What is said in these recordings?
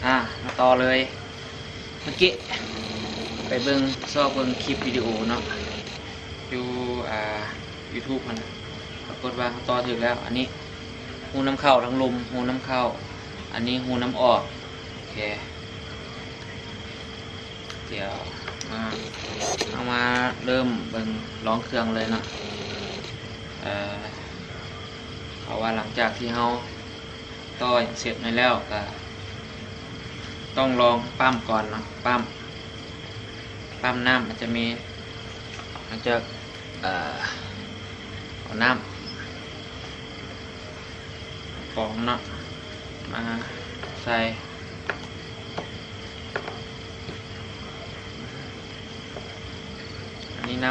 มาต่อเลยเมื่อกี้ไปเบิ่งซอกเบิ่งคลิปวิดีโอเนาะอยู่YouTube มันปรากฏว่าต่อถึงแล้วอันนี้หูน้ำเข้าทั้งลมหูน้ำเข้าอันนี้หูน้ำออกโอเคเดี๋ยวเอามาเริ่มเบิ่งร้องเครื่องเลยเนาะเพราะว่าหลังจากที่เราต่อเสร็จไปแล้วก็ต้องลองปั๊มก่อนเนาะปั๊มน้ำมันจะมีหลังจากเอาน้ำฟองเนาะมาใส่อันนี้น้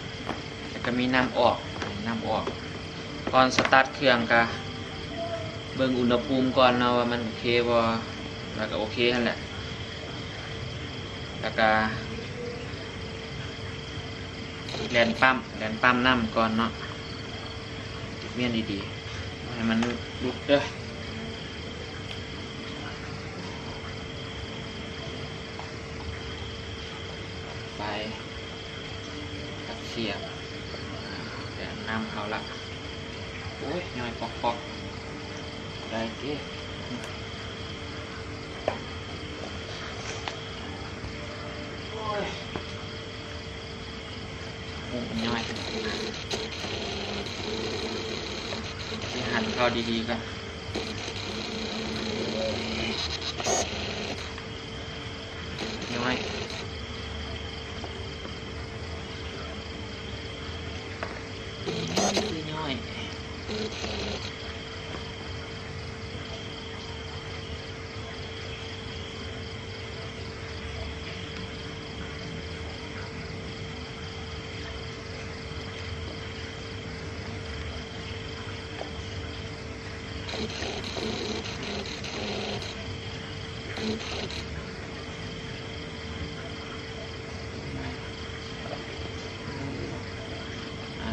ำแล้วก็มีน้ำออกก่อนสตาร์ทเครื่องก็เบิ่งอุณหภูมิก่อนเนาะว่ามันโอเคบ่แล้วก็โอเคนั่นแหละแล้วก็แลนปั๊มน้ำก่อนเนาะติดเมียนดีๆให้มันลุกเด้อไปตัดเสียบแลนน้ำเขาละโอ้ยย่อยปอกได้เก้โอ้ยย่อยที่หั่นเข้าดีๆกันย่อยย่อย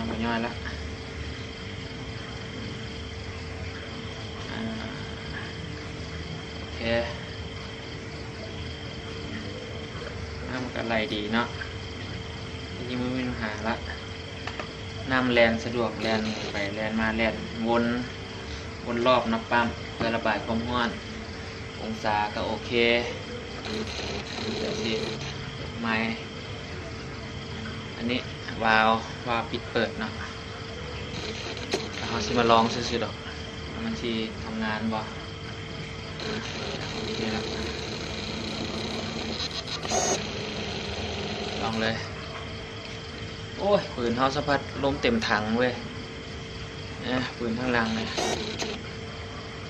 มันย่อยแล้วโอเคน้ำกันไหลดีเนาะยิ่งไม่มีปัญหาละน้ำแลนสะดวกแลนไปแลนมาแลนวนรอบนับปั๊มเพื่อระบายความร้อนองศาก็โอเคเดี๋ยวสิไม้อันนี้วาล์วปิดเปิดเนาะเราสิมาลองซื้อๆดอกมันสิทำงานบ่นี่ละลองเลยโอ้ยปืนเฮาสะพัดลมเต็มถังเว้ยปืนข้างหลังเลย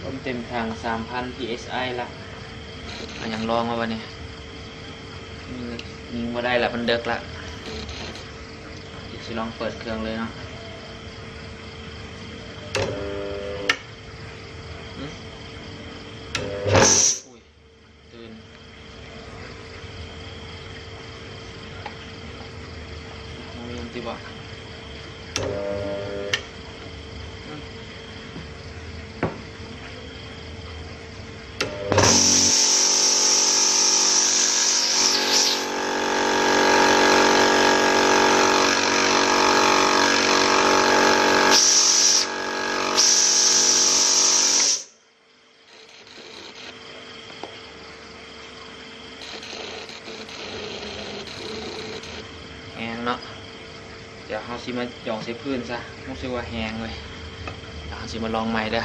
ลมเต็มถัง 3,000 psi ละมันยังลองมาวันนี้ยิงมาได้ละมันเดึกละสิลองเปิดเครื่องเลยเนาะอุ้ยตื่นมองยังติบ่แห้งเนาะเดี๋ยวเราสิมาหย่องใส่พื้นซะรู้สึกว่าแห้งเลยเดี๋ยวเราสิมาลองใหม่เด้อ